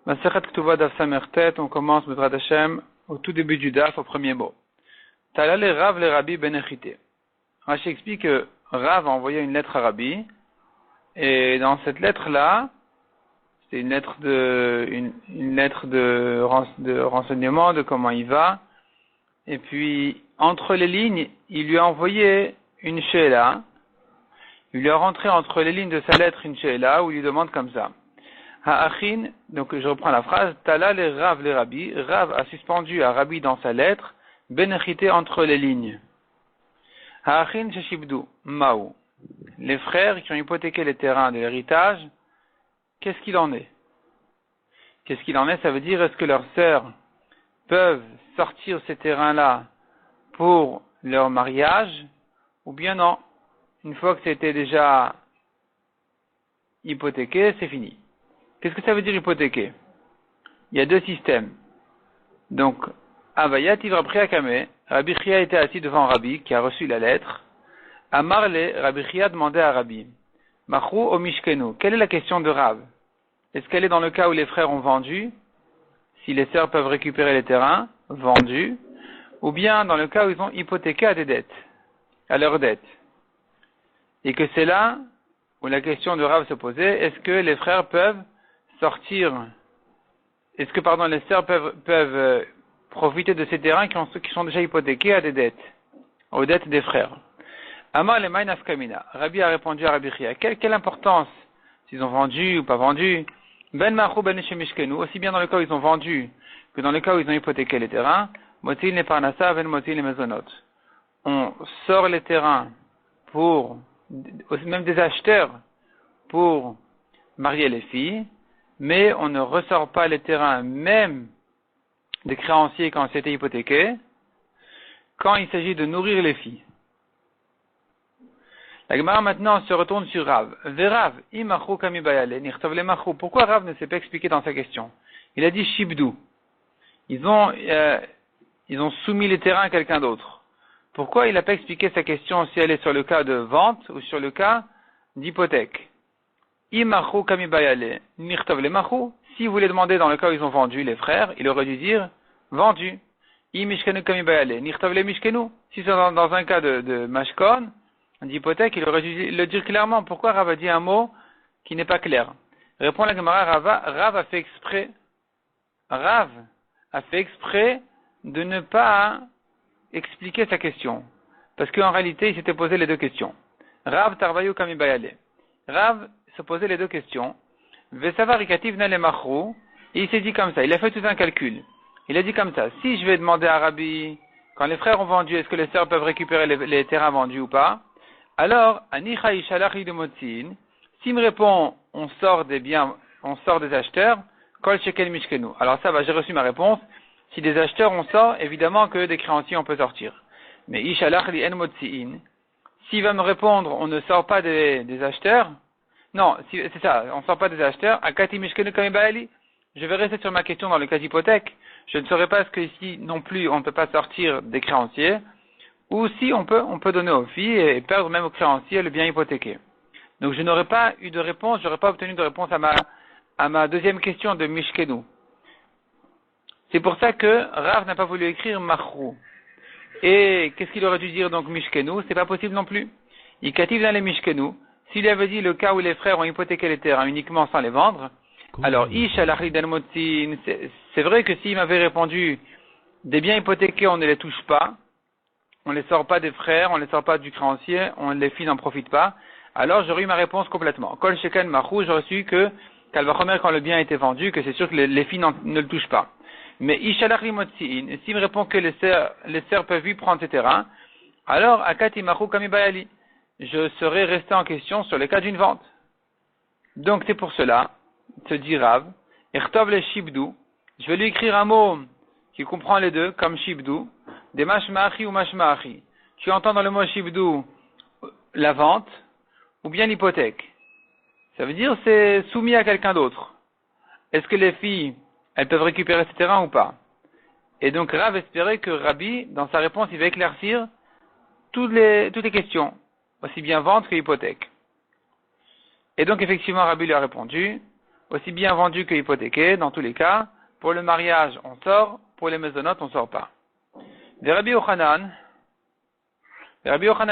Masechet Ketuvot Daf Samertet, on commence Bezrat Hashem au tout début du Daf, au premier mot. Tala le Rav le Rabbi Ben Echite. Rashi explique que Rav a envoyé une lettre à Rabbi, et dans cette lettre-là, c'est une lettre de renseignement de comment il va, et puis entre les lignes, il lui a envoyé une she'ela. Il lui a rentré entre les lignes de sa lettre une she'ela où il lui demande comme ça. Ha'achin, donc je reprends la phrase, Tala le Rav le Rabbi, Rav a suspendu à Rabbi dans sa lettre, Ben Echite entre les lignes. Ha'achin sheshibdu, Ma'u. Les frères qui ont hypothéqué les terrains de l'héritage, qu'est-ce qu'il en est? Qu'est-ce qu'il en est? Ça veut dire, est-ce que leurs sœurs peuvent sortir ces terrains-là pour leur mariage, ou bien non? Une fois que c'était déjà hypothéqué, c'est fini. Qu'est-ce que ça veut dire hypothéquer? Il y a deux systèmes. Donc, Avayat Ivra Priakame, Rabbi Chia était assis devant Rabbi, qui a reçu la lettre. Amarle, Rabbi Chia demandait à Rabbi, Machrou o Mishkenu, quelle est la question de Rav? Est-ce qu'elle est dans le cas où les frères ont vendu, si les sœurs peuvent récupérer les terrains vendus, ou bien dans le cas où ils ont hypothéqué à des dettes, à leurs dettes? Et que c'est là où la question de Rav se posait, est-ce que les frères peuvent sortir, les sœurs peuvent profiter de ces terrains qui sont déjà hypothéqués à des dettes, aux dettes des frères. Amar le Maï Nafkamina. Rabbi a répondu à Rabbi Chia. Quelle importance s'ils ont vendu ou pas vendu? Ben Machou Ben Shemishkenu, aussi bien dans le cas où ils ont vendu que dans le cas où ils ont hypothéqué les terrains. Motil ne Parnassa, Ben Motil ne Mezonot. On sort les terrains pour, même des acheteurs, pour marier les filles, mais on ne ressort pas les terrains, même des créanciers quand c'était hypothéqué, quand il s'agit de nourrir les filles. La Gemara maintenant se retourne sur Rav. Verav, imachou kamibayale, nirtov le machou. Pourquoi Rav ne s'est pas expliqué dans sa question? Il a dit shibdou. Ils ont soumis les terrains à quelqu'un d'autre. Pourquoi il n'a pas expliqué sa question si elle est sur le cas de vente ou sur le cas d'hypothèque? Imachou kamibayale, nirtov le machou. Si vous voulez demander dans le cas où ils ont vendu les frères, il aurait dû dire vendu. Imishkenu kamibayale, nirtov le mishkenu. Si c'est dans un cas de mashkon, d'hypothèque, il aurait dû le dire clairement. Pourquoi Rav a dit un mot qui n'est pas clair? Répond la Gemara, Rav a fait exprès. Rav a fait exprès de ne pas expliquer sa question. Parce qu'en réalité, il s'était posé les deux questions. Rav tarvayu kamibayale. Rav se posait les deux questions. Vesavarikativ na le machrou. Et il s'est dit comme ça. Il a fait tout un calcul. Il a dit comme ça. Si je vais demander à Rabbi, quand les frères ont vendu, est-ce que les sœurs peuvent récupérer les terrains vendus ou pas? Alors, Anicha Ishalachi de Motzin, s'il me répond, on sort des biens, on sort des acheteurs, Kol Shekel Mishkenu. Alors ça va, j'ai reçu ma réponse. Si des acheteurs on sort, évidemment que des créanciers on peut sortir. Mais Ishalachi en Motzin, s'il va me répondre, on ne sort pas des acheteurs, non, c'est ça, on ne sort pas des acheteurs, Akati Mishkenu Kamibaali, je vais rester sur ma question dans le cas d'hypothèque. Je ne saurais pas ce que ici non plus on ne peut pas sortir des créanciers. Ou si on peut donner aux filles et perdre même aux créanciers le bien hypothéqué. Donc je n'aurais pas eu de réponse, j'aurais pas obtenu de réponse à ma deuxième question de Mishkenu. C'est pour ça que Rav n'a pas voulu écrire Machrou. Et qu'est-ce qu'il aurait dû dire donc Mishkenu? C'est pas possible non plus. Il cative dans les Mishkenu. S'il avait dit le cas où les frères ont hypothéqué les terrains uniquement sans les vendre, alors Ish al-Achri dan-Motzin, c'est vrai que s'il m'avait répondu des biens hypothéqués on ne les touche pas, on ne les sort pas des frères, on ne les sort pas du créancier, les filles n'en profitent pas, alors j'aurais eu ma réponse complètement. Kol Shekan Machou, j'aurais su que Kalvachomer, quand le bien a été vendu, que c'est sûr que les filles ne le touchent pas. Mais Ishalachri Motziin, s'il me répond que les sœurs peuvent lui prendre ces terrains, alors Akati Machou Kamibayali, je serais resté en question sur le cas d'une vente. Donc c'est pour cela, se dit Rav, Ertov le Shibdou, je vais lui écrire un mot qui comprend les deux, comme Shibdou, des mashmaachi ou mashmaachi. Tu entends dans le mot shibdou la vente ou bien l'hypothèque. Ça veut dire c'est soumis à quelqu'un d'autre. Est-ce que les filles, elles peuvent récupérer ces terrains ou pas? Et donc Rav espérait que Rabbi, dans sa réponse, il va éclaircir toutes les questions, aussi bien vente que hypothèque. Et donc effectivement Rabbi lui a répondu, aussi bien vendu que hypothéqué, dans tous les cas. Pour le mariage, on sort, pour les maisonnotes, on sort pas. De Rabbi Yochanan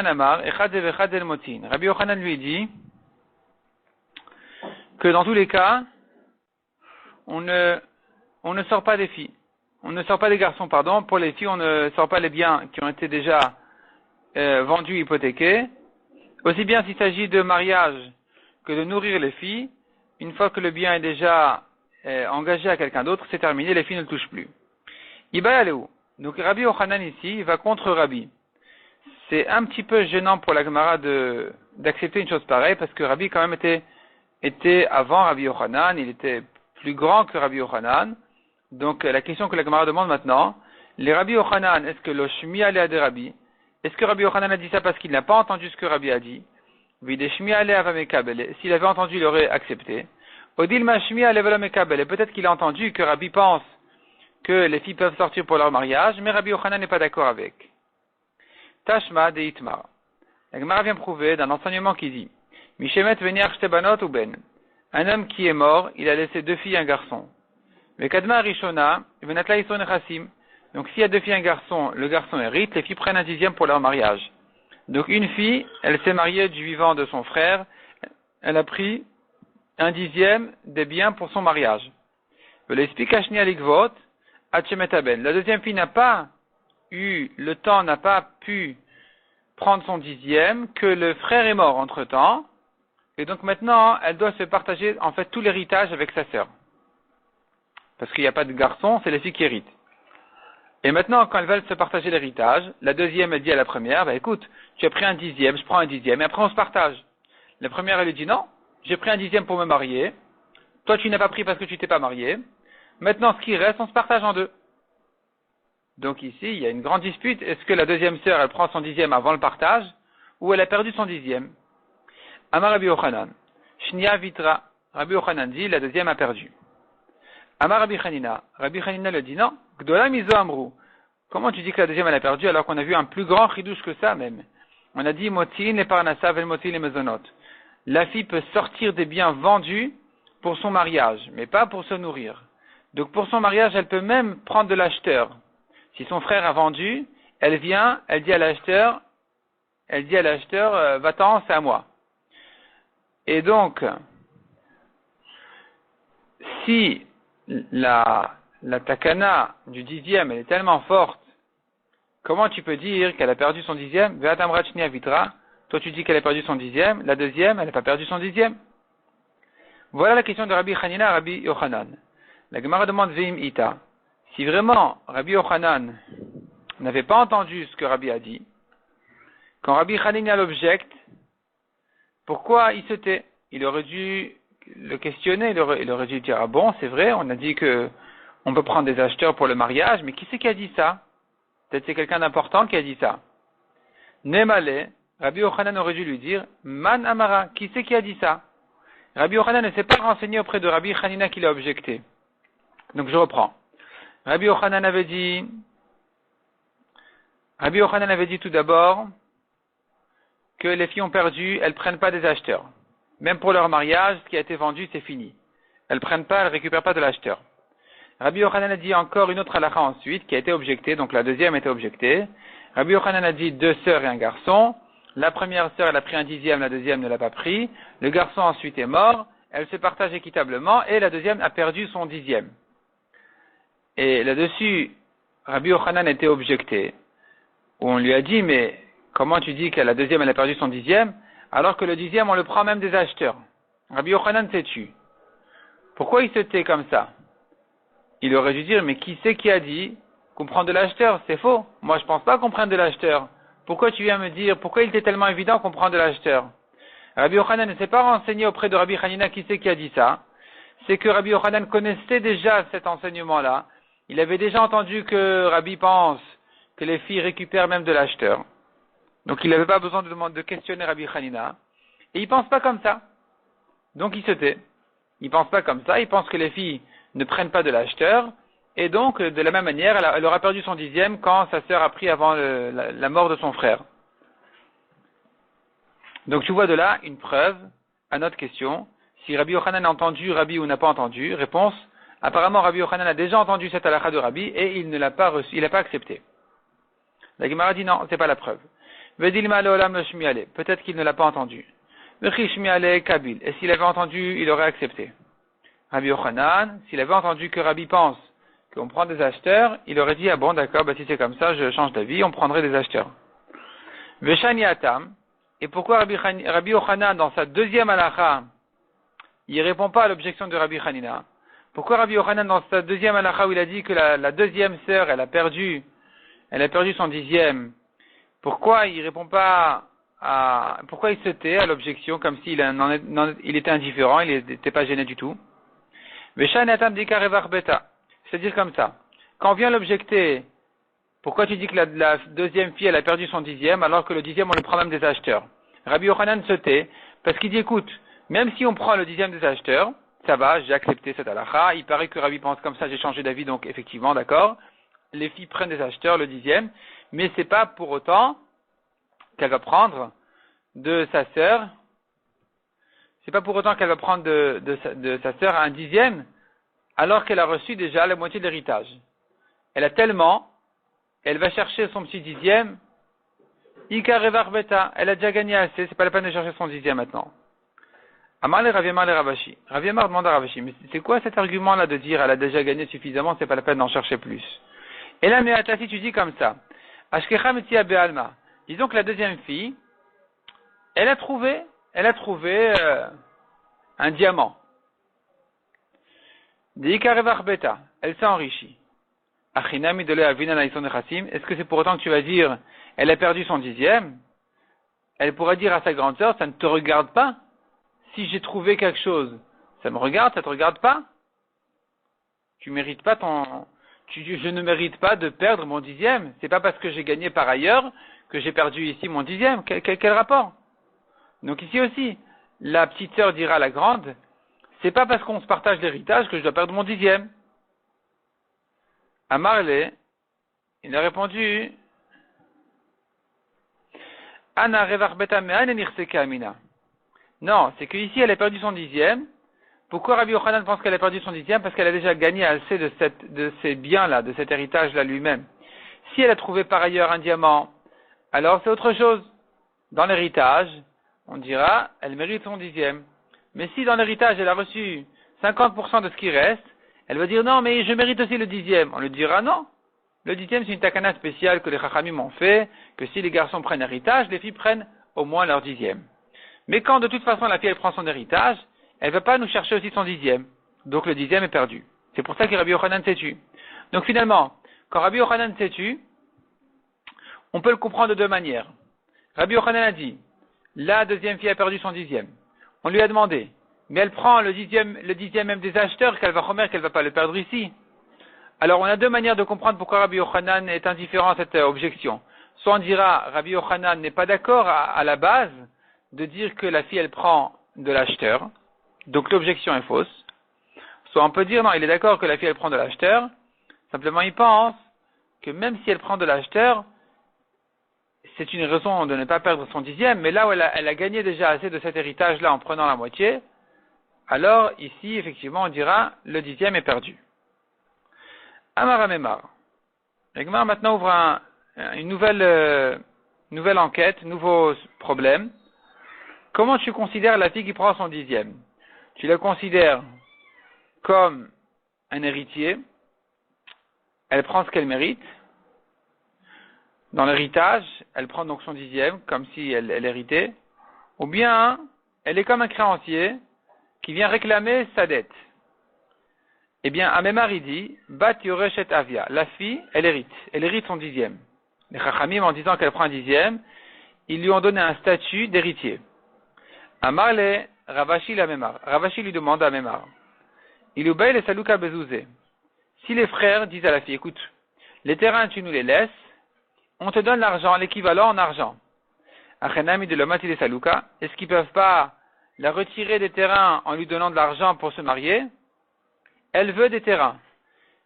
Amar, Echad vechad el motin. Rabbi Yochanan lui dit que dans tous les cas, on ne sort pas des filles. On ne sort pas des garçons, pardon. Pour les filles, on ne sort pas les biens qui ont été déjà vendus, hypothéqués. Aussi bien s'il s'agit de mariage que de nourrir les filles. Une fois que le bien est déjà engagé à quelqu'un d'autre, c'est terminé, les filles ne le touchent plus. Iba Aléou. Donc Rabbi Yochanan ici, il va contre Rabbi. C'est un petit peu gênant pour la Gemara d'accepter une chose pareille, parce que Rabbi quand même était avant Rabbi Yochanan, il était plus grand que Rabbi Yochanan. Donc la question que la Gemara demande maintenant, les Rabbi Yochanan, est-ce que le Shmi Alea de Rabbi, est-ce que Rabbi Yochanan a dit ça parce qu'il n'a pas entendu ce que Rabbi a dit? S'il avait entendu, il aurait accepté. Peut-être qu'il a entendu que Rabbi pense que les filles peuvent sortir pour leur mariage, mais Rabbi Yochanan n'est pas d'accord avec. Tashma de Itmar. La Gemara vient prouver d'un enseignement qui dit Mishemet veniach shtebanot ou ben. Un homme qui est mort, il a laissé 2 filles et un garçon. Mais Kadma Rishona, venatla ison echassim. Donc s'il y a 2 filles et un garçon, le garçon hérite, les filles prennent un 10e pour leur mariage. Donc une fille, elle s'est mariée du vivant de son frère, elle a pris un 10e des biens pour son mariage. La deuxième fille n'a pas eu le temps, n'a pas pu prendre son 10e, que le frère est mort entre-temps, et donc maintenant elle doit se partager en fait tout l'héritage avec sa sœur. Parce qu'il n'y a pas de garçon, c'est les filles qui héritent. Et maintenant, quand elles veulent se partager l'héritage, la deuxième, elle dit à la première, écoute, tu as pris un 10e, je prends un 10e, et après on se partage. La première, elle lui dit, non, j'ai pris un 10e pour me marier, toi tu n'as pas pris parce que tu t'es pas marié, maintenant ce qui reste, on se partage en 2. Donc ici, il y a une grande dispute, est-ce que la deuxième sœur, elle prend son 10e avant le partage, ou elle a perdu son 10e? Amar Rabbi Yochanan, Shnia Vitra, Rabbi Yochanan dit, la deuxième a perdu. Amar Rabbi Chanina le dit non. Gdola mizo amrou. Comment tu dis que la deuxième elle a perdu alors qu'on a vu un plus grand chidouche que ça même? On a dit motin et parnassa vel motin et mezonot. La fille peut sortir des biens vendus pour son mariage, mais pas pour se nourrir. Donc pour son mariage, elle peut même prendre de l'acheteur. Si son frère a vendu, elle vient, elle dit à l'acheteur, va-t'en, c'est à moi. Et donc, si la takana du 10e, elle est tellement forte, comment tu peux dire qu'elle a perdu son 10e? Ve'atamrachni avitra. Toi, tu dis qu'elle a perdu son 10e. La deuxième, elle n'a pas perdu son 10e. Voilà la question de Rabbi Chanina à Rabbi Yochanan. La Gemara demande Veim Ita. Si vraiment Rabbi Yochanan n'avait pas entendu ce que Rabbi a dit, quand Rabbi Chanina l'objecte, pourquoi il se tait? Il aurait dû le questionner, il aurait dû dire, ah bon, c'est vrai, on a dit que on peut prendre des acheteurs pour le mariage, mais qui c'est qui a dit ça? Peut-être c'est quelqu'un d'important qui a dit ça. Nemale, Rabbi Yochanan aurait dû lui dire, Man Amara, qui c'est qui a dit ça? Rabbi Yochanan ne s'est pas renseigné auprès de Rabbi Chanina qui l'a objecté. Donc je reprends. Rabbi Yochanan avait dit tout d'abord que les filles ont perdu, elles prennent pas des acheteurs. Même pour leur mariage, ce qui a été vendu, c'est fini. Elles prennent pas, elles récupèrent pas de l'acheteur. Rabbi Yochanan a dit encore une autre halakha ensuite, qui a été objectée, donc la deuxième a été objectée. Rabbi Yochanan a dit 2 sœurs et un garçon. La première sœur, elle a pris un 10e, la deuxième ne l'a pas pris. Le garçon ensuite est mort, elle se partage équitablement, et la deuxième a perdu son 10e. Et là-dessus, Rabbi Yochanan a été objecté. Où on lui a dit, mais comment tu dis que la deuxième, elle a perdu son 10e, alors que le 10e, on le prend même des acheteurs? Rabbi Yochanan s'est tu. Pourquoi il se tait comme ça? Il aurait dû dire, mais qui c'est qui a dit qu'on prend de l'acheteur? C'est faux. Moi, je pense pas qu'on prenne de l'acheteur. Pourquoi tu viens me dire, pourquoi il était tellement évident qu'on prend de l'acheteur? Rabbi Yochanan ne s'est pas renseigné auprès de Rabbi Chanina qui c'est qui a dit ça. C'est que Rabbi Yochanan connaissait déjà cet enseignement-là. Il avait déjà entendu que Rabbi pense que les filles récupèrent même de l'acheteur. Donc il n'avait pas besoin de questionner Rabbi Chanina. Et il pense pas comme ça. Donc il se tait. Il pense pas comme ça. Il pense que les filles ne prennent pas de l'acheteur. Et donc, de la même manière, elle aura perdu son 10e quand sa sœur a pris avant la mort de son frère. Donc tu vois de là une preuve à notre question. Si Rabbi Yochanan a entendu Rabbi ou n'a pas entendu, réponse, apparemment Rabbi Yochanan a déjà entendu cette halakha de Rabbi et il ne l'a pas reçu, il n'a pas accepté. La Gemara dit non, c'est pas la preuve. Peut-être qu'il ne l'a pas entendu. Kabil. Et s'il avait entendu, il aurait accepté. Rabbi Yochanan, s'il avait entendu que Rabbi pense qu'on prend des acheteurs, il aurait dit, ah bon, d'accord, si c'est comme ça, je change d'avis, on prendrait des acheteurs. Veshani Atam. Et pourquoi Rabbi Yochanan, dans sa deuxième halakha, il répond pas à l'objection de Rabbi Hanina? Pourquoi Rabbi Yochanan, dans sa deuxième halakha, où il a dit que la deuxième sœur, elle a perdu son 10e, pourquoi il répond pas pourquoi il se tait à l'objection, comme s'il il était indifférent, il n'était pas gêné du tout? C'est-à-dire comme ça. Quand on vient l'objecter, pourquoi tu dis que la deuxième fille, elle a perdu son 10e, alors que le 10e, on le prend même des acheteurs? Rabbi Yochanan se tait, parce qu'il dit, écoute, même si on prend le 10e des acheteurs, ça va, j'ai accepté cette halakha, il paraît que Rabbi pense comme ça, j'ai changé d'avis, donc effectivement, d'accord, les filles prennent des acheteurs, le 10e, mais c'est pas pour autant qu'elle va prendre de sa sœur, c'est pas pour autant qu'elle va prendre de sa sœur un 10e, alors qu'elle a reçu déjà la moitié de l'héritage. Elle a tellement, elle va chercher son petit 10e, elle a déjà gagné assez, c'est pas la peine de chercher son 10e maintenant. Amar le Rav Ravashi. Rav Yamar demande à Ravashi, mais c'est quoi cet argument-là de dire elle a déjà gagné suffisamment, c'est pas la peine d'en chercher plus? Et là, mais si tu dis comme ça, Ashkecha Metia Be'alma, disons que la deuxième fille, elle a trouvé un diamant. Elle s'est enrichie. Est-ce que c'est pour autant que tu vas dire, elle a perdu son 10e? Elle pourra dire à sa grande sœur, ça ne te regarde pas? Si j'ai trouvé quelque chose, ça me regarde, ça te regarde pas? Tu mérites pas je ne mérite pas de perdre mon 10e. C'est pas parce que j'ai gagné par ailleurs que j'ai perdu ici mon 10e. Quel rapport? Donc ici aussi, la petite sœur dira à la grande, c'est pas parce qu'on se partage l'héritage que je dois perdre mon 10e. À Marley, il a répondu, Anna revach beta me'an nirseka amina. Non, c'est qu'ici elle a perdu son 10e. Pourquoi Rabbi Yochanan pense qu'elle a perdu son 10e? Parce qu'elle a déjà gagné assez de ces biens-là, de cet héritage-là lui-même. Si elle a trouvé par ailleurs un diamant, alors c'est autre chose. Dans l'héritage, on dira, elle mérite son 10e. Mais si dans l'héritage, elle a reçu 50% de ce qui reste, elle va dire non, mais je mérite aussi le 10e. On lui dira non. Le 10e, c'est une takana spéciale que les chachamim ont fait, que si les garçons prennent l'héritage, les filles prennent au moins leur 10e. Mais quand de toute façon la fille elle prend son héritage, elle ne va pas nous chercher aussi son 10e. Donc le 10e est perdu. C'est pour ça que Rabbi Yochanan s'est tu. Donc finalement, quand Rabbi Yochanan s'est tu, on peut le comprendre de deux manières. Rabbi Yochanan a dit, la deuxième fille a perdu son 10e. On lui a demandé, mais elle prend le 10e même des acheteurs, qu'elle va va pas le perdre ici. Alors on a deux manières de comprendre pourquoi Rabbi Yochanan est indifférent à cette objection. Soit on dira, Rabbi Yochanan n'est pas d'accord à la base de dire que la fille elle prend de l'acheteur, donc l'objection est fausse. Soit on peut dire, non, il est d'accord que la fille elle prend de l'acheteur, simplement il pense que même si elle prend de l'acheteur, c'est une raison de ne pas perdre son 10e, mais là où elle a gagné déjà assez de cet héritage-là en prenant la moitié, alors ici, effectivement, on dira, le 10e est perdu. Amar Amemar. Egmar maintenant ouvre une nouvelle enquête, nouveau problème. Comment tu considères la fille qui prend son 10e? Tu la considères comme un héritier, elle prend ce qu'elle mérite. Dans l'héritage, elle prend donc son 10e, comme si elle héritait. Ou bien, elle est comme un créancier qui vient réclamer sa dette. Eh bien, Amemar il dit, Bat Yoreshet Avia. La fille, elle hérite son 10e. Les Chachamim, en disant qu'elle prend un 10e, ils lui ont donné un statut d'héritier. Amarle, Ravashi l'Amemar. Ravashi lui demande à Amemar. Il obéit les Saluka Bezouzé. Si les frères disent à la fille, écoute, les terrains tu nous les laisses, on te donne l'argent, l'équivalent en argent. Achenami de l'Omati les Saluka, est-ce qu'ils peuvent pas la retirer des terrains en lui donnant de l'argent pour se marier? Elle veut des terrains.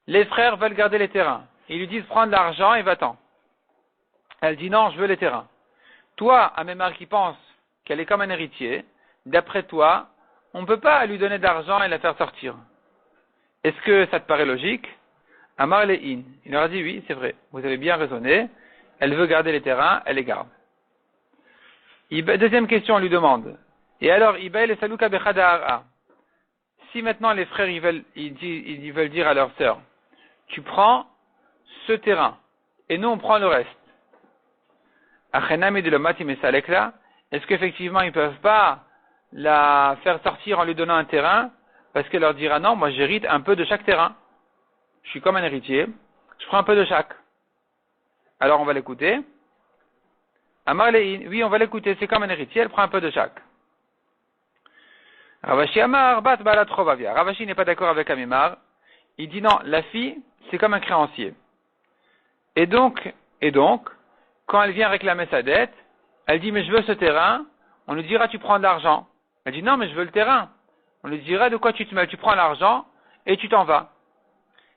Les frères veulent garder les terrains. Ils lui disent prends de l'argent et va-t'en. Elle dit non, je veux les terrains. Toi, Amemar qui pense qu'elle est comme un héritier, d'après toi, on ne peut pas lui donner de l'argent et la faire sortir. Est-ce que ça te paraît logique? Amar Le'in. Il leur a dit oui, c'est vrai. Vous avez bien raisonné. Elle veut garder les terrains, elle les garde. Deuxième question, on lui demande. Et alors, Ibaï le Salouka Bechada'ara. Si maintenant les frères ils veulent dire à leur sœur, tu prends ce terrain et nous on prend le reste. Achenami de l'omati mesalekla. Est-ce qu'effectivement ils ne peuvent pas la faire sortir en lui donnant un terrain parce qu'elle leur dira non, moi j'hérite un peu de chaque terrain. Je suis comme un héritier, je prends un peu de chaque. Alors on va l'écouter. Amar Le'in, oui on va l'écouter, c'est comme un héritier, elle prend un peu de chaque. Ravashi Amar bat balat chovavia. Ravashi n'est pas d'accord avec Amimar. Il dit non, la fille c'est comme un créancier. Et donc, quand elle vient réclamer sa dette, elle dit mais je veux ce terrain. On lui dira tu prends de l'argent. Elle dit non mais je veux le terrain. On lui dira de quoi tu te mêles, tu prends l'argent et tu t'en vas.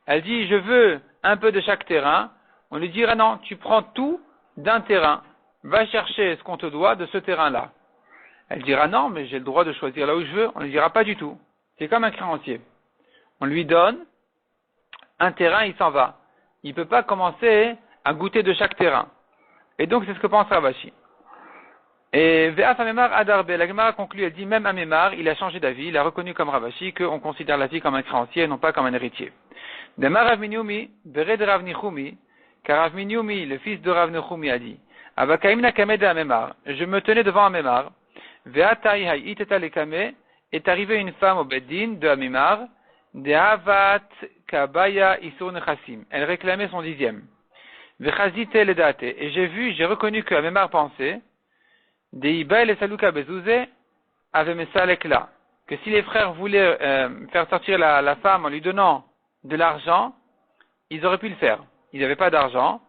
Elle dit je veux un peu de chaque terrain. On lui dira non, tu prends tout d'un terrain. Va chercher ce qu'on te doit de ce terrain-là. Elle dira non, mais j'ai le droit de choisir là où je veux. On ne lui dira pas du tout. C'est comme un créancier. On lui donne un terrain, il s'en va. Il ne peut pas commencer à goûter de chaque terrain. Et donc c'est ce que pense Ravashi. Et Ve'af Amemar Adarbe, la Gemara conclut, elle dit même Amemar, il a changé d'avis, il a reconnu comme Ravashi qu'on considère la fille comme un créancier et non pas comme un héritier. Demar Rav Minyoumi, Bered Rav Nichumi, car Rav Minyoumi, le fils de Rav Nichumi, a dit Abakaimna Kamed Amemar, je me tenais devant Amemar. Ve'atai ha'iteta lekame, est arrivée une femme au Beddin de Amemar, de Havat Kabaya Isur Nechassim. Elle réclamait son 10e. Vechazite ledate. Et j'ai reconnu que Amemar pensait, de Iba et Saluka Bezouze, avait Mesalekla. Que si les frères voulaient faire sortir la femme en lui donnant de l'argent, ils auraient pu le faire. Ils n'avaient pas d'argent.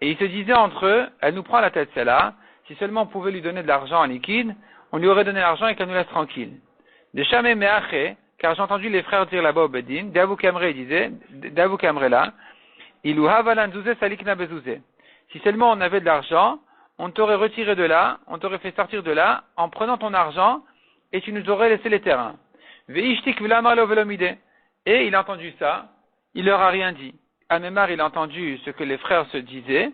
Et ils se disaient entre eux, elle nous prend la tête celle-là, si seulement on pouvait lui donner de l'argent en liquide, on lui aurait donné l'argent et qu'elle nous laisse tranquille. De Shamé Meaché, car j'ai entendu les frères dire là-bas au Bedin, Davou Kamre disait, Davou Kamre là, Ilou Havalan Zouzé Salikna Bezouzé. Si seulement on avait de l'argent, on t'aurait retiré de là, on t'aurait fait sortir de là, en prenant ton argent, et tu nous aurais laissé les terrains. Veishtik Vlamalo Velomide. Et il a entendu ça, il leur a rien dit. Amemar, il a entendu ce que les frères se disaient,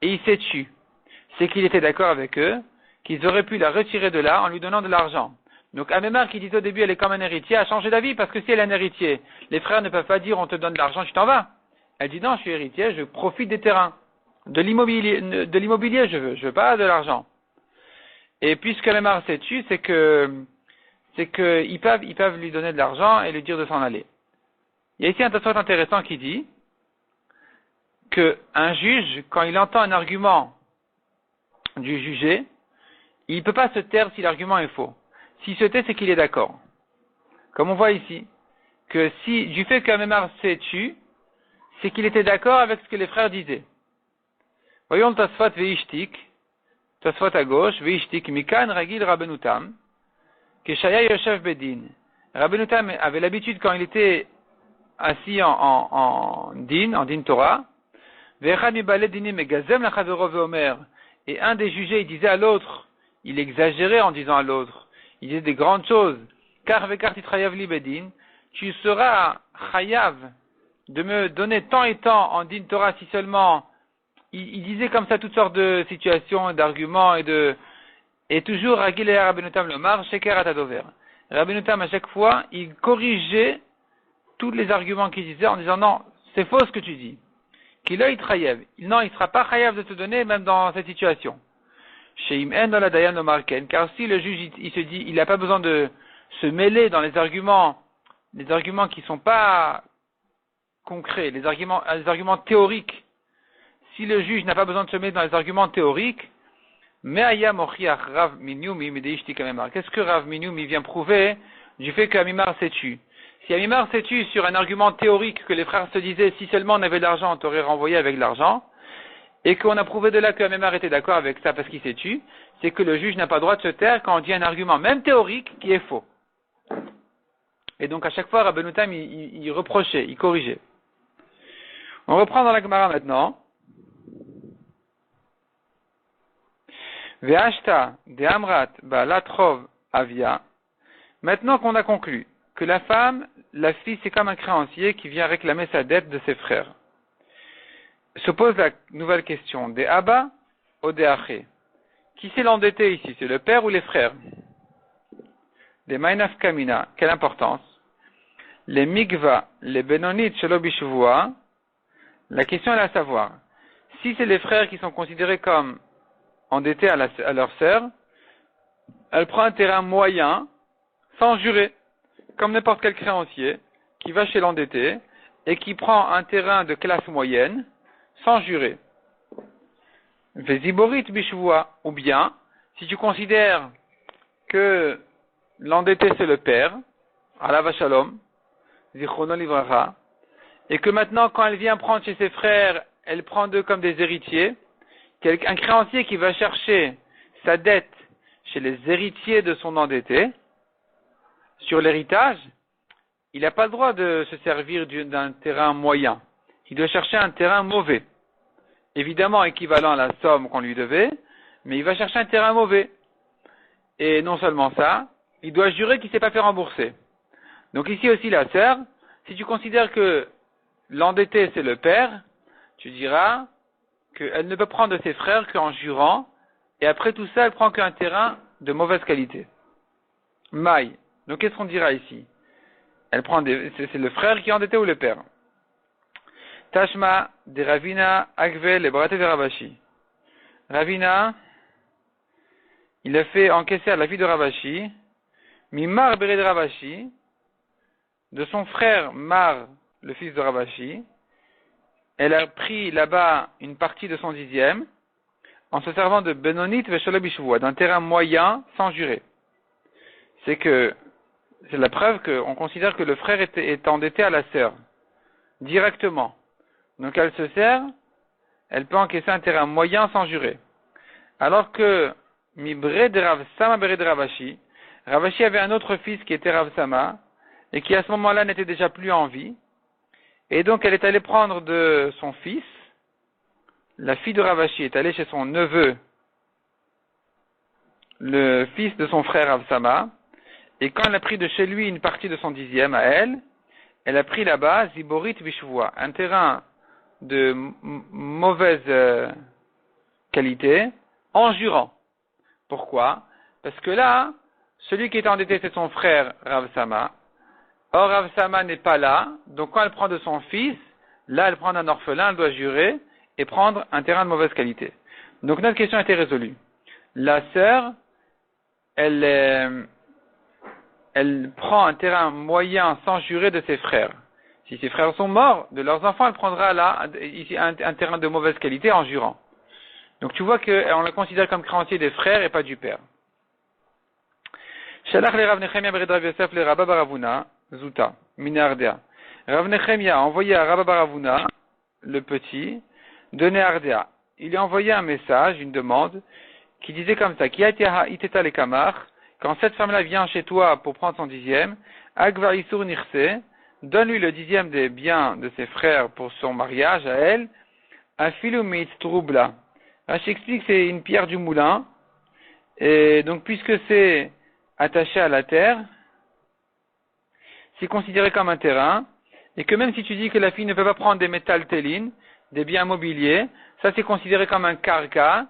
et il s'est tu. C'est qu'il était d'accord avec eux, qu'ils auraient pu la retirer de là en lui donnant de l'argent. Donc Amemar, qui disait au début elle est comme un héritier, a changé d'avis, parce que si elle est un héritier, les frères ne peuvent pas dire on te donne de l'argent, tu t'en vas. Elle dit non, je suis héritier, je profite des terrains. De l'immobilier je veux pas de l'argent. Et puisque Amemar s'est tu, c'est que ils peuvent lui donner de l'argent et lui dire de s'en aller. Il y a ici un tassoir intéressant qui dit qu'un juge, quand il entend un argument du jugé, il ne peut pas se taire si l'argument est faux. S'il se tait, c'est qu'il est d'accord. Comme on voit ici, que si, du fait qu'Amemar s'est tu, c'est qu'il était d'accord avec ce que les frères disaient. Voyons le Tosfot Veishtik, Tosfot à gauche, Veishtik, Mikan Ragil Rabbenutam, que Shaya Yoshev Bedin. Rabbenutam avait l'habitude, quand il était assis en din Torah, et un des jugés, il disait à l'autre, il exagérait en disant à l'autre, il disait des grandes choses, car tu seras chayav de me donner tant et tant en din Torah si seulement, il disait comme ça toutes sortes de situations, d'arguments et toujours Ragil Rabbenutam Lomar, Sheker Atadover. Rabbenutam à chaque fois, il corrigeait tous les arguments qu'il disait en disant non, c'est faux ce que tu dis. Qu'il ait chayav. Non, il ne sera pas chayav de te donner même dans cette situation. Chez Im'en dans la Dayan no Marken, car si le juge il se dit il n'a pas besoin de se mêler dans les arguments qui ne sont pas concrets, les arguments théoriques. Si le juge n'a pas besoin de se mêler dans les arguments théoriques, qu'est-ce que Rav Minyoumi vient prouver du fait qu'Amimar s'est tu? Si Amimar s'est tu sur un argument théorique que les frères se disaient, si seulement on avait de l'argent, on t'aurait renvoyé avec de l'argent, et qu'on a prouvé de là que Amimar était d'accord avec ça parce qu'il s'est tu, c'est que le juge n'a pas le droit de se taire quand on dit un argument, même théorique, qui est faux. Et donc à chaque fois, Rabbenutam, il reprochait, il corrigeait. On reprend dans la Gemara maintenant. Ve'ashta de Amrat ba latrov avia, Maintenant qu'on a conclu que la fille, c'est comme un créancier qui vient réclamer sa dette de ses frères, se pose la nouvelle question, des Abba ou des Aché. Qui c'est l'endetté ici? C'est le père ou les frères? Des Mainaf Kamina, quelle importance? Les Mikva, les Benonit, Shelo Bishuvua, la question est à savoir, si c'est les frères qui sont considérés comme endettés à leur sœur, elle prend un terrain moyen, sans jurer, comme n'importe quel créancier, qui va chez l'endetté, et qui prend un terrain de classe moyenne, sans jurer. Veziborit Bishuvua, ou bien, si tu considères que l'endetté c'est le père, Alav Shalom, Zichrono Livracha, et que maintenant quand elle vient prendre chez ses frères, elle prend d'eux comme des héritiers, un créancier qui va chercher sa dette chez les héritiers de son endetté, sur l'héritage, il n'a pas le droit de se servir d'un terrain moyen. Il doit chercher un terrain mauvais. Évidemment équivalent à la somme qu'on lui devait, mais il va chercher un terrain mauvais. Et non seulement ça, il doit jurer qu'il ne s'est pas fait rembourser. Donc ici aussi la sœur, si tu considères que l'endetté c'est le père, tu diras qu'elle ne peut prendre de ses frères qu'en jurant, et après tout ça, elle prend qu'un terrain de mauvaise qualité. Maï. Donc qu'est-ce qu'on dira ici? C'est le frère qui est endetté ou le père? Tashma de Ravina Agve le Brate de Ravashi. Ravina, il a fait encaisser à la fille de Ravashi, Mimar Bere de Ravashi, de son frère Mar, le fils de Ravashi, elle a pris là-bas une partie de son 10e, en se servant de Benonit Vesholo Bishuvua, d'un terrain moyen sans jurer. C'est la preuve qu'on considère que le frère est endetté à la sœur, directement. Donc elle se sert, elle peut encaisser un terrain moyen sans jurer. Alors que Mibre de Rav Sama Bere de Ravashi, Ravashi avait un autre fils qui était Rav Sama, et qui à ce moment-là n'était déjà plus en vie, et donc elle est allée prendre de son fils, la fille de Ravashi est allée chez son neveu, le fils de son frère Rav Sama, et quand elle a pris de chez lui une partie de son 10e à elle a pris là-bas Ziborit Bishuvua, un terrain de mauvaise qualité, en jurant. Pourquoi? Parce que là, celui qui est endetté, c'est son frère Rav Sama. Or, Rav Sama n'est pas là, donc quand elle prend de son fils, là, elle prend d'un orphelin, elle doit jurer et prendre un terrain de mauvaise qualité. Donc, notre question a été résolue. La sœur, elle prend un terrain moyen sans jurer de ses frères. Si ses frères sont morts, de leurs enfants, elle prendra là ici un terrain de mauvaise qualité en jurant. Donc tu vois qu'on la considère comme créancier des frères et pas du père. Shalach le Rav Nechemia bered Rav Yosef le Rabba Baravuna Zuta Minardea. Rav Nechemia a envoyé à Rabba Baravuna, le petit, de Neardea. Il a envoyé un message, une demande, qui disait comme ça, Ki atiaha iteta le kamar, quand cette femme-là vient chez toi pour prendre son 10e, Agvar Isur Nirse, donne-lui le 10e des biens de ses frères pour son mariage à elle, Afilu mit troubla. Rashi explique que c'est une pierre du moulin, et donc puisque c'est attaché à la terre, c'est considéré comme un terrain, et que même si tu dis que la fille ne peut pas prendre des métaltélines, des biens mobiliers, ça c'est considéré comme un karka,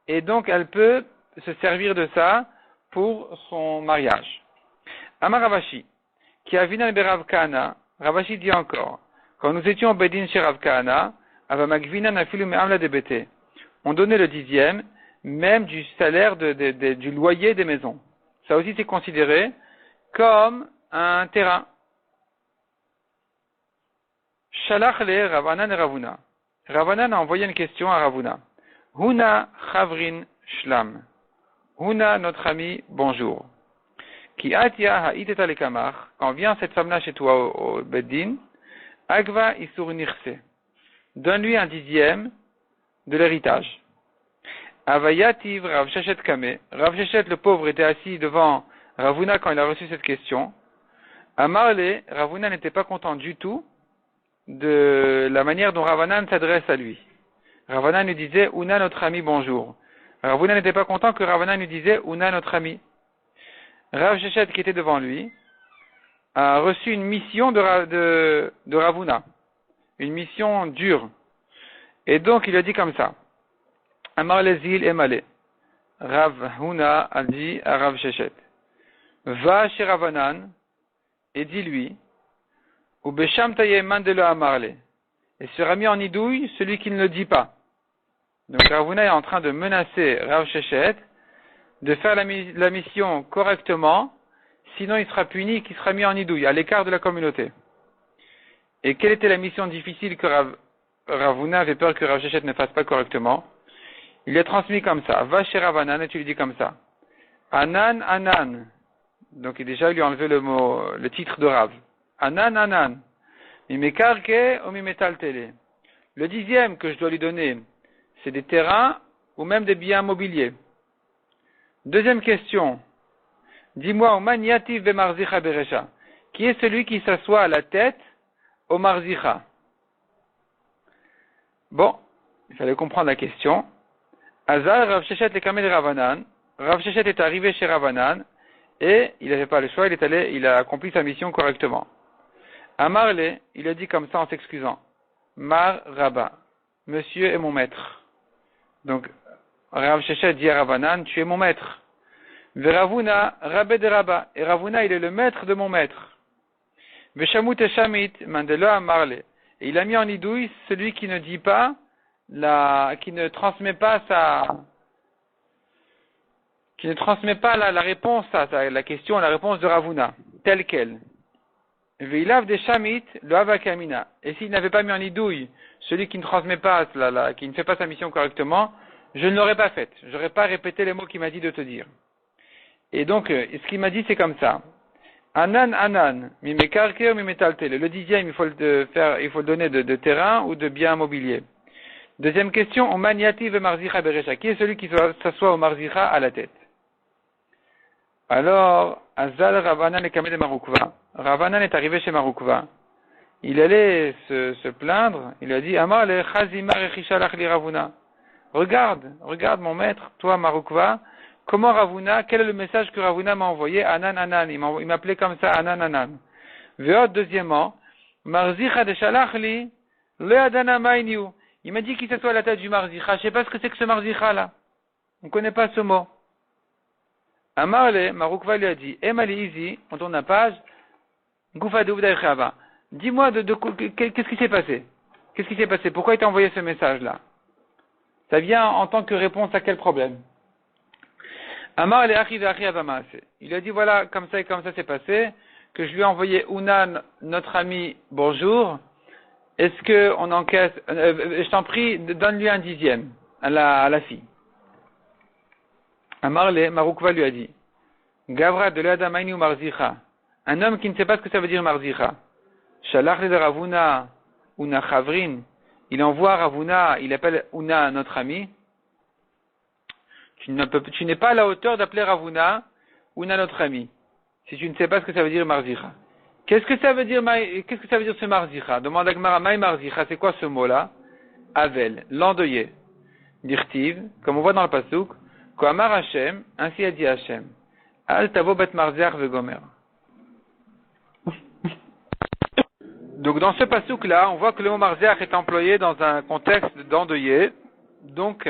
et donc elle peut se servir de ça pour son mariage. Amar Ravashi, qui a vina be Rav Kahana, Ravashi dit encore, quand nous étions au Bedin chez Rav Kahana, avamagvina nafilu me'amla debete, on donnait le 10e, même du salaire du loyer des maisons. Ça aussi c'est considéré comme un terrain. Shalach le Ravanan et Ravuna. Ravanan a envoyé une question à Ravuna. Huna Chavrin Shlam. Huna, notre ami, bonjour. Ki atia ha'iteta le kamar. Quand vient cette femme-là chez toi au Beddin, Agva isur nirse. Donne-lui un 10e de l'héritage. Avayativ Rav Shechet Kame. Rav Shechet, le pauvre, était assis devant Ravuna quand il a reçu cette question. Amarle, Ravuna n'était pas content du tout de la manière dont Ravanan s'adresse à lui. Ravanan lui disait, Una, notre ami, bonjour. Ravuna n'était pas content que Ravanan lui disait, Una, notre ami. Rav Sheshet, qui était devant lui, a reçu une mission de Ravuna, une mission dure. Et donc, il a dit comme ça. Amar lezil emale. Rav Huna a dit à Rav Sheshet. Va chez Ravanan et dis-lui, ou besham tayeman de le amarle. Et sera mis en idouille celui qui ne le dit pas. Donc Ravuna est en train de menacer Rav Sheshet de faire la mission correctement, sinon il sera puni, qu'il sera mis en idouille, à l'écart de la communauté. Et quelle était la mission difficile que Ravuna avait peur que Rav Sheshet ne fasse pas correctement? Il est transmis comme ça. Va chez Ravanan et tu lui dis comme ça. Anan, Anan. Donc déjà il lui a enlevé le titre de Rav. Anan, Anan. Mimekarke ou mimetaltele. Le 10e que je dois lui donner, c'est des terrains ou même des biens mobiliers. Deuxième question. Dis-moi, Oman yativ be marzicha beresha. Qui est celui qui s'assoit à la tête au marzicha? Bon, il fallait comprendre la question. Azal Rav Sheshet le kamel Ravanan. Rav Sheshet est arrivé chez Ravanan et il n'avait pas le choix, il a accompli sa mission correctement. Amarle, il a dit comme ça en s'excusant. Mar Rabba, monsieur est mon maître. Donc, Rav Sheshet dit à Ravanan, tu es mon maître. Veravuna, Rabbe de Rabba. Et Ravuna, il est le maître de mon maître. Veshamut et Shamit, Mandelo Amarle. Et il a mis en idouille celui qui ne dit pas, qui ne transmet pas la réponse à la question, la réponse de Ravuna, telle qu'elle. Veilav de Shamit, le Havakamina. Et s'il n'avait pas mis en idouille celui qui ne transmet pas, qui ne fait pas sa mission correctement, je ne l'aurais pas faite. Je n'aurais pas répété les mots qu'il m'a dit de te dire. Et donc, ce qu'il m'a dit, c'est comme ça. Anan, Anan, mimekarke ou mimetaltele. Le 10e, il faut le donner de terrain ou de biens mobiliers. Deuxième question, Oman yativ ve marzicha beresha. Qui est celui qui s'assoit au marzicha à la tête? Alors, Azal Ravanan le kamel de Marukva. Ravanan est arrivé chez Marukva. Il allait se plaindre. Il a dit, Amar le chazima rechishalach li Ravuna. Regarde mon maître, toi Marukva, comment Ravuna, quel est le message que Ravuna m'a envoyé? Anan, Anan. Il m'appelait comme ça, Anan, Anan. Veot, deuxièmement, marzicha de shalachli, le adana mainiu. Il m'a dit qu'il s'assoit à la tête du marzicha. Je sais pas ce que c'est que ce marzicha là. On ne connaît pas ce mot. Amarle, Marukva lui a dit, Emali izi, on tourne la page, Goufa de Udaïchava. Dis-moi qu'est-ce qui s'est passé? Qu'est-ce qui s'est passé? Pourquoi il t'a envoyé ce message là? Ça vient en tant que réponse à quel problème? Amarle Achi Avamase. Il a dit voilà, comme ça et comme ça c'est passé, que je lui ai envoyé Unan, notre ami, bonjour. Est-ce que on encaisse, je t'en prie, donne-lui un 10e à la fille. Amarle, Marukva lui a dit, Gavra de l'Adamainu Marzicha, un homme qui ne sait pas ce que ça veut dire Marzicha. Shalach de Ravuna, Una Chavrin, il envoie Ravuna, il appelle Una notre ami. Tu n'es pas à la hauteur d'appeler Ravuna, Una notre ami, si tu ne sais pas ce que ça veut dire Marzicha. Qu'est-ce que ça veut dire ce Marzicha? Demande à Gemara, Maï Marzicha, c'est quoi ce mot-là? Avel, l'endeuillé. Dirtiv, comme on voit dans le pasuk, Koamar Hashem, ainsi a dit Hashem. Al tavo bet marziach vegomer. Donc dans ce pasuk-là, on voit que le mot marziach est employé dans un contexte d'endeuillé. Donc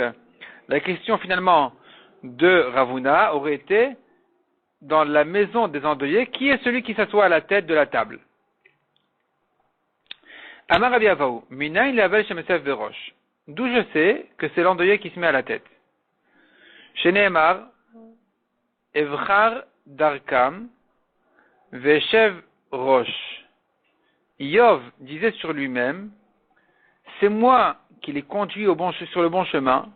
la question finalement de Ravuna aurait été, dans la maison des endeuillés, qui est celui qui s'assoit à la tête de la table? Amar Rabbi Avahu, Minayin le'avel shemesef verosh. D'où je sais que c'est l'endeuillé qui se met à la tête. Sheneemar, Evchar Darkam, Veshev Rosh. Yov disait sur lui-même, c'est moi qui les conduis sur le bon chemin,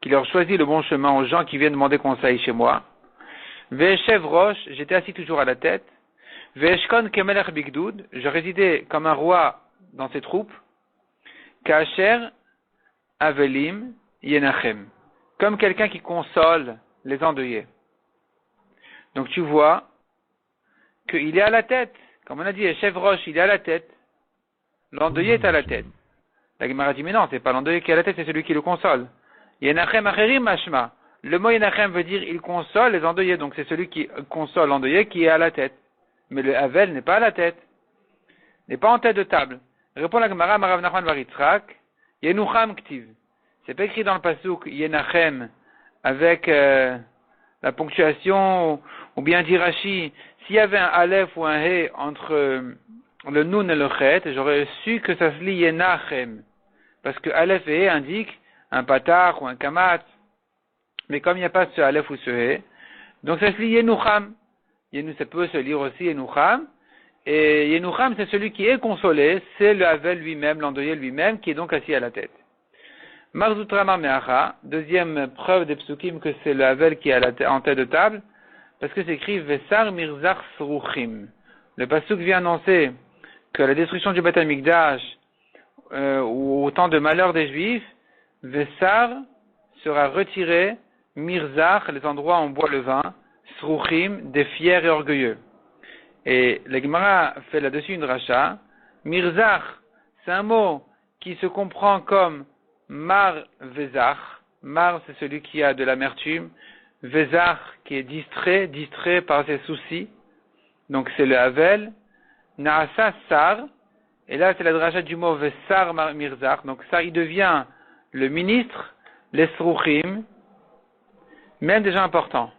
qui leur choisis le bon chemin aux gens qui viennent demander conseil chez moi. Veshev Rosh, j'étais assis toujours à la tête. Veshkon Kemelech Bigdoud, je résidais comme un roi dans ses troupes. Kacher Avelim Yenachem, comme quelqu'un qui console les endeuillés. Donc tu vois qu'il est à la tête. Comme on a dit, chef Roche, il est à la tête. L'endeuillé est à la tête. La Gemara dit, mais non, c'est pas l'endeuillé qui est à la tête, c'est celui qui le console. Yenachem Acherim Mashma. Le mot Yenachem veut dire il console les endeuillés, donc c'est celui qui console l'endeuillé qui est à la tête. Mais le Havel n'est pas à la tête, n'est pas en tête de table. Répond la Gemara, Marav Nachman Bar Yitzhak, Yenucham Ktiv. C'est pas écrit dans le pasuk Yenachem avec la ponctuation ou bien dit Rashi. S'il y avait un Aleph ou un He entre le Nun et le Chet, j'aurais su que ça se lit Yenachem. Parce que Aleph et He indiquent un Patach ou un Kamat. Mais comme il n'y a pas ce Aleph ou ce He, donc ça se lit Yenucham. Ça peut se lire aussi Yenucham. Et Yenucham, c'est celui qui est consolé, c'est le Havel lui-même, l'endeuillé lui-même, qui est donc assis à la tête. Marzutra Marmeacha, deuxième preuve des psukim que c'est le Havel qui est en tête de table, parce que c'est écrit Vesar Mirzach Sruchim. Le pasuk vient annoncer que la destruction du Beth Amikdash, ou au temps de malheur des Juifs, Vesar sera retiré, Mirzach, les endroits où on boit le vin, Sruchim, des fiers et orgueilleux. Et la Gemara fait là-dessus une racha. Mirzach, c'est un mot qui se comprend comme Mar Vezach. Mar, c'est celui qui a de l'amertume. Vezach, qui est distrait par ses soucis. Donc c'est le Havel. Naasa Sar. Et là, c'est la dracha du mot Vesar Mirzach. Donc ça, il devient le ministre, les Sruchim, même des gens importants,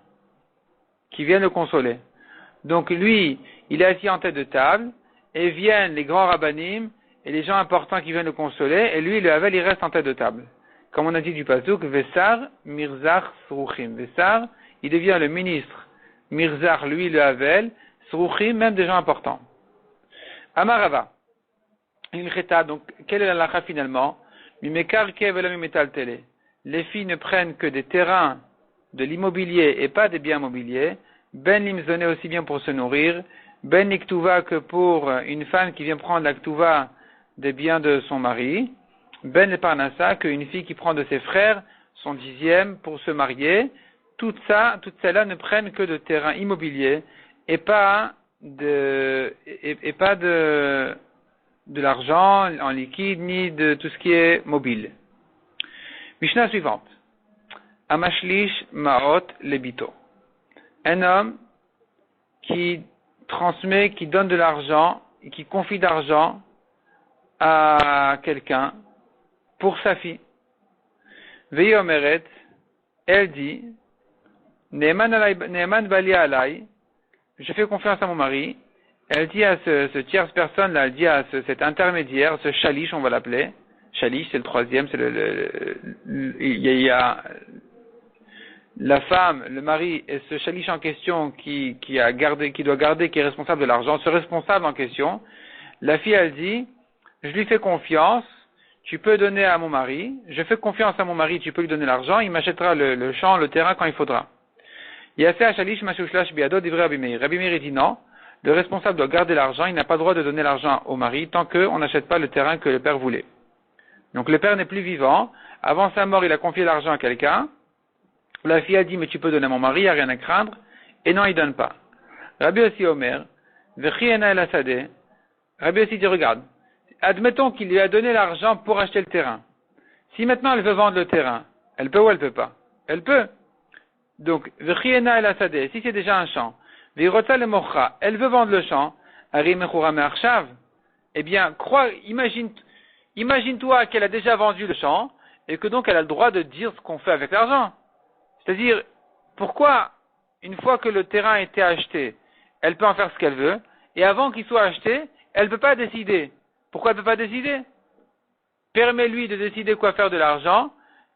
qui viennent le consoler. Donc lui, il est assis en tête de table, et viennent les grands rabbanim, et les gens importants qui viennent le consoler, et lui, le Havel, il reste en tête de table. Comme on a dit du pasuk, Vesar, Mirzach, Sruchim. Vesar, il devient le ministre. Mirzach, lui, le Havel, Sruchim, même des gens importants. Amarava. Une cheta, donc, quelle est la lacha finalement? Mimekar kevelam mimetal tele. Les filles ne prennent que des terrains de l'immobilier et pas des biens mobiliers. Ben limzoné aussi bien pour se nourrir. Ben niktuva que pour une femme qui vient prendre la ktuva des biens de son mari. Ben le parnassa qu'une fille qui prend de ses frères son dixième pour se marier. Toutes celles-là ne prennent que de terrains immobiliers et pas de l'argent en liquide ni de tout ce qui est mobile. Mishnah suivante. Amashlish Maot Lebito. Un homme qui transmet, qui donne de l'argent, qui confie d'argent à quelqu'un pour sa fille. Veyomeret, elle dit, Neeman Bali Alai, je fais confiance à mon mari. Elle dit à ce tierce personne, là, elle dit à cet intermédiaire, ce shalish, on va l'appeler. Shalish, c'est le troisième, c'est il y a la femme, le mari et ce shalish en question qui doit garder, qui est responsable de l'argent, ce responsable en question, la fille elle dit, je lui fais confiance, tu peux donner à mon mari, je fais confiance à mon mari, tu peux lui donner l'argent, il m'achètera le champ, le terrain quand il faudra. Il y a fait à shalish mashuklash biado divrei Rabbi Meir. Rabbi Meir dit non, le responsable doit garder l'argent, il n'a pas le droit de donner l'argent au mari tant qu'on n'achète pas le terrain que le père voulait. Donc le père n'est plus vivant, avant sa mort il a confié l'argent à quelqu'un. La fille a dit, mais tu peux donner à mon mari, il n'y a rien à craindre. Et non, il ne donne pas. Rabbi aussi Omer, Vechiena el Asade. Rabbi aussi dit, regarde, admettons qu'il lui a donné l'argent pour acheter le terrain. Si maintenant elle veut vendre le terrain, elle peut ou elle peut pas? Elle peut. Donc, Vechiena el Asade, si c'est déjà un champ, Virota le Mocha, elle veut vendre le champ, Ari Mechura Me'arshav. Eh bien, imagine-toi qu'elle a déjà vendu le champ, et que donc elle a le droit de dire ce qu'on fait avec l'argent. C'est-à-dire, pourquoi, une fois que le terrain a été acheté, elle peut en faire ce qu'elle veut, et avant qu'il soit acheté, elle ne peut pas décider. Pourquoi elle ne peut pas décider? Permets-lui de décider quoi faire de l'argent,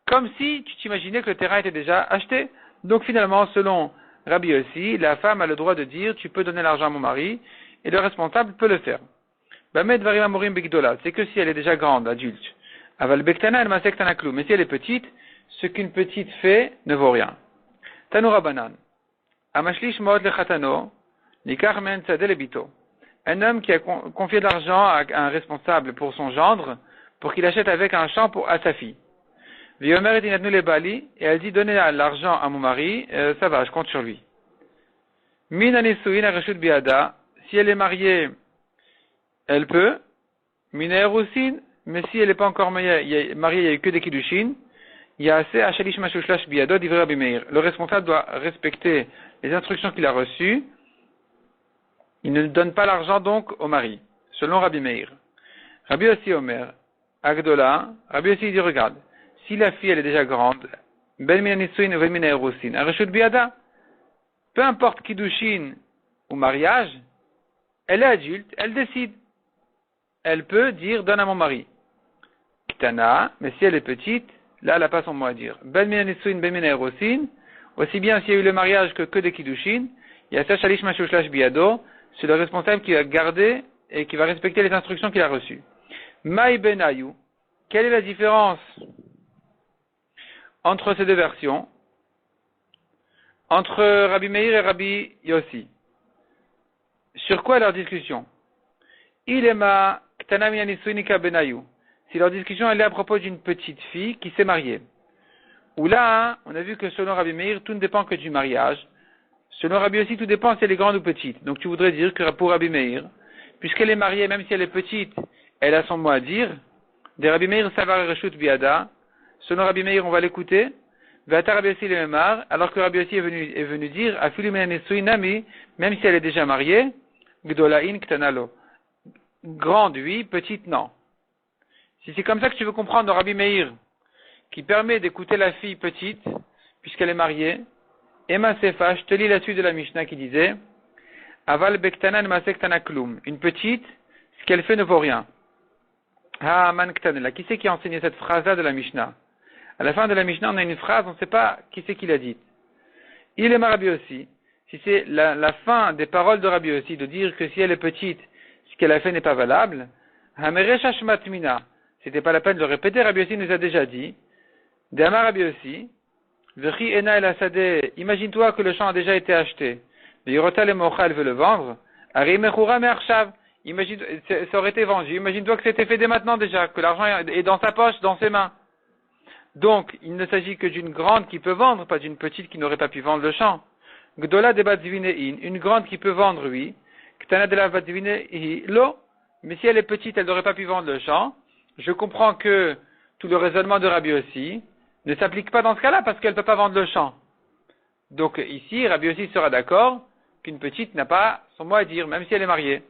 comme si tu t'imaginais que le terrain était déjà acheté. Donc finalement, selon Rabbi aussi, la femme a le droit de dire, tu peux donner l'argent à mon mari, et le responsable peut le faire. C'est que si elle est déjà grande, adulte. Mais si elle est petite, ce qu'une petite fait ne vaut rien. Tanoura Banan. Amashlish Maot Lechatano, Nikar Men Tzadeh Lebito. Un homme qui a confié de l'argent à un responsable pour son gendre, pour qu'il achète avec un champ à sa fille. Viomer et Inadnu Lebali, et elle dit, donnez l'argent à mon mari, ça va, je compte sur lui. Min Anesuin Areshut Biada, si elle est mariée, elle peut. Min Erusin, mais si elle n'est pas encore mariée, il n'y a eu que des Kiddushin. Le responsable doit respecter les instructions qu'il a reçues. Il ne donne pas l'argent donc au mari, selon Rabbi Meir. Rabbi Yossi Omer, Agdola, Rabbi Yossi dit regarde, si la fille elle est déjà grande, ben mina nisuin ou ben mina erusin, areshut biada, peu importe kiddushin ou mariage, elle est adulte, elle décide. Elle peut dire donne à mon mari. Ktana, mais si elle est petite, là elle n'a pas son mot à dire. Ben mina nisuin, ben mina erusin, aussi bien s'il y a eu le mariage que des kiddushin, il y a ça shalish mashuslash biado, c'est le responsable qui va garder et qui va respecter les instructions qu'il a reçues. Maï ben ayou, quelle est la différence entre ces deux versions, entre Rabbi Meir et Rabbi Yossi? Sur quoi est leur discussion? Il est ma ktana minanisuinika ben ayou. Si leur discussion elle est à propos d'une petite fille qui s'est mariée. Ou là, on a vu que selon Rabbi Meir, tout ne dépend que du mariage. Selon Rabbi Yossi, tout dépend si elle est grande ou petite. Donc tu voudrais dire que pour Rabbi Meir, puisqu'elle est mariée, même si elle est petite, elle a son mot à dire. De Rabbi Meir, savar reshut biada. Selon Rabbi Meir, on va l'écouter. Vata Rabbi Yossi le memar, alors que Rabbi Yossi est venu dire, afilu menanesui nami, même si elle est déjà mariée, gdolain ktanalo. Grande, oui, petite, non. Si c'est comme ça que tu veux comprendre Rabbi Meir, qui permet d'écouter la fille petite, puisqu'elle est mariée, Emma Sefa, je te lis la suite de la Mishnah qui disait, Aval bektanan masektana klum. Une petite, ce qu'elle fait ne vaut rien. Ha man ktanela. Qui c'est qui a enseigné cette phrase-là de la Mishnah? À la fin de la Mishnah, on a une phrase, on ne sait pas qui c'est qui l'a dite. Il est Rabbi Yossi. Si c'est la fin des paroles de Rabbi Yossi, de dire que si elle est petite, ce qu'elle a fait n'est pas valable, Hameresh Hashmatmina. C'était pas la peine de le répéter, Rabbi Yossi nous a déjà dit. D'Amar Rabbi Yossi, V'chi ena el asade. Imagine-toi que le champ a déjà été acheté. V'yirota le mocha, elle veut le vendre. Ari mechura me'arshav. Imagine, ça aurait été vendu. Imagine-toi que c'était fait dès maintenant déjà, que l'argent est dans sa poche, dans ses mains. Donc, il ne s'agit que d'une grande qui peut vendre, pas d'une petite qui n'aurait pas pu vendre le champ. Gdola de badzivinein, une grande qui peut vendre, oui. Ktana de la badzivinein, lo. Mais si elle est petite, elle n'aurait pas pu vendre le champ. Je comprends que tout le raisonnement de Rabbi Yossi ne s'applique pas dans ce cas-là parce qu'elle ne peut pas vendre le champ. Donc ici, Rabbi Yossi sera d'accord qu'une petite n'a pas son mot à dire, même si elle est mariée.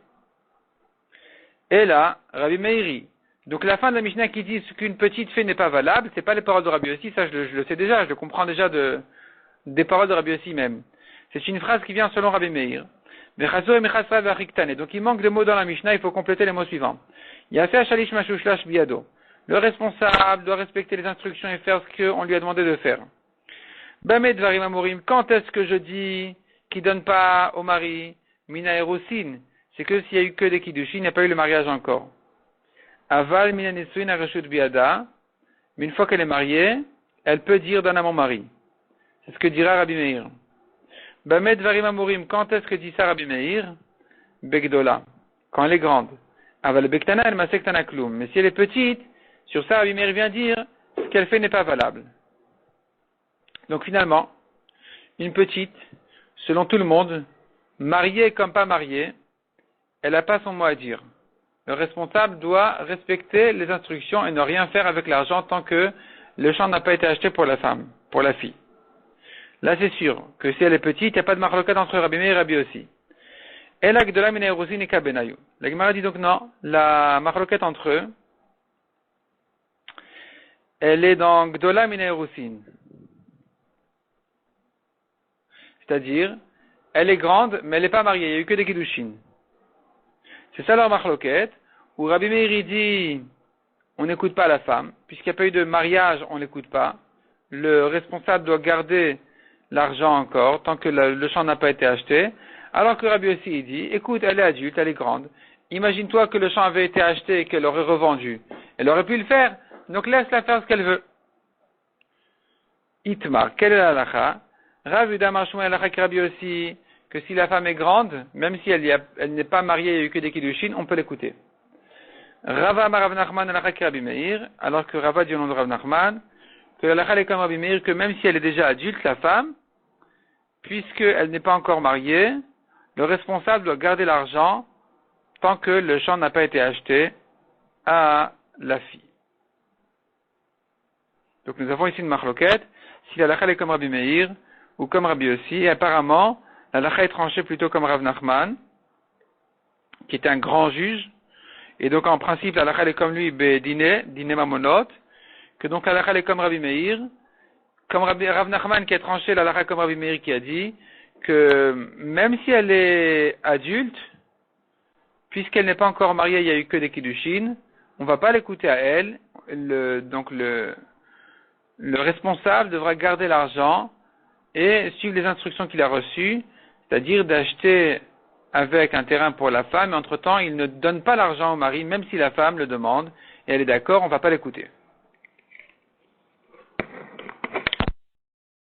Et là, Rabbi Meiri. Donc la fin de la Mishnah qui dit ce qu'une petite fait n'est pas valable, c'est pas les paroles de Rabbi Yossi, ça je le sais déjà, je le comprends déjà des paroles de Rabbi Yossi même. C'est une phrase qui vient selon Rabbi Meir. Donc il manque de mots dans la Mishnah, il faut compléter les mots suivants. Yaseh shalish mashuslash biado. Le responsable doit respecter les instructions et faire ce qu'on lui a demandé de faire. Bamed varim amorim, quand est-ce que je dis qu'il donne pas au mari mina erusin? C'est que s'il y a eu que des kiddushin, il n'y a pas eu le mariage encore. Aval mina nesuin areshut biada, mais une fois qu'elle est mariée, elle peut dire donne à mon mari. C'est ce que dira Rabbi Meir. Bamed varim amorim, quand est-ce que dit ça Rabbi Meir? Begdola, quand elle est grande. Aval bektana el masektana klum, mais si elle est petite, sur ça, Rabbi Meir vient dire, ce qu'elle fait n'est pas valable. Donc finalement, une petite, selon tout le monde, mariée comme pas mariée, elle n'a pas son mot à dire. Le responsable doit respecter les instructions et ne rien faire avec l'argent tant que le champ n'a pas été acheté pour la femme, pour la fille. Là c'est sûr que si elle est petite, il n'y a pas de marloquette entre Rabbi Meir et Rabbi Yossi. Et la Gdola mina erusin et kabenayou. La Gemara dit donc non, la marloquette entre eux, elle est dans Gdola mina erusin. C'est-à-dire, elle est grande, mais elle n'est pas mariée, il n'y a eu que des kiddushin. C'est ça leur marloquette, où Rabbi Meir dit, on n'écoute pas la femme, puisqu'il n'y a pas eu de mariage, on n'écoute pas. Le responsable doit garder l'argent encore, tant que le champ n'a pas été acheté. Alors que Rabbi Yossi dit, écoute, elle est adulte, elle est grande. Imagine-toi que le champ avait été acheté et qu'elle aurait revendu. Elle aurait pu le faire, donc laisse-la faire ce qu'elle veut. Itmar, quelle est la halakha? Rav Yuda Marshouin halakha ki Rabbi Yossi, que si la femme est grande, même si elle n'est pas mariée, il n'y a eu que des kiddushin, on peut l'écouter. Rava Amar Rav Nachman halakha ki Rabbi Meir, alors que Rava dit au nom de Rav Nachman, que l'halakha est comme Rabbi Meir, que même si elle est déjà adulte, la femme, puisqu'elle n'est pas encore mariée, le responsable doit garder l'argent tant que le champ n'a pas été acheté à la fille. Donc nous avons ici une marloquette, si la halakha est comme Rabbi Meir, ou comme Rabbi Yossi, et apparemment, la halakha est tranchée plutôt comme Rav Nachman, qui était un grand juge, et donc en principe, la halakha est comme lui, dîner mamonot, que donc la halakha est comme Rabbi Meir, comme Rav Nachman qui a tranché la halakha comme Rabbi Meir qui a dit, que même si elle est adulte, puisqu'elle n'est pas encore mariée, il n'y a eu que des kiddushin, on ne va pas l'écouter à elle, donc le responsable devra garder l'argent et suivre les instructions qu'il a reçues, c'est-à-dire d'acheter avec un terrain pour la femme, mais entre-temps, il ne donne pas l'argent au mari, même si la femme le demande, et elle est d'accord, on ne va pas l'écouter.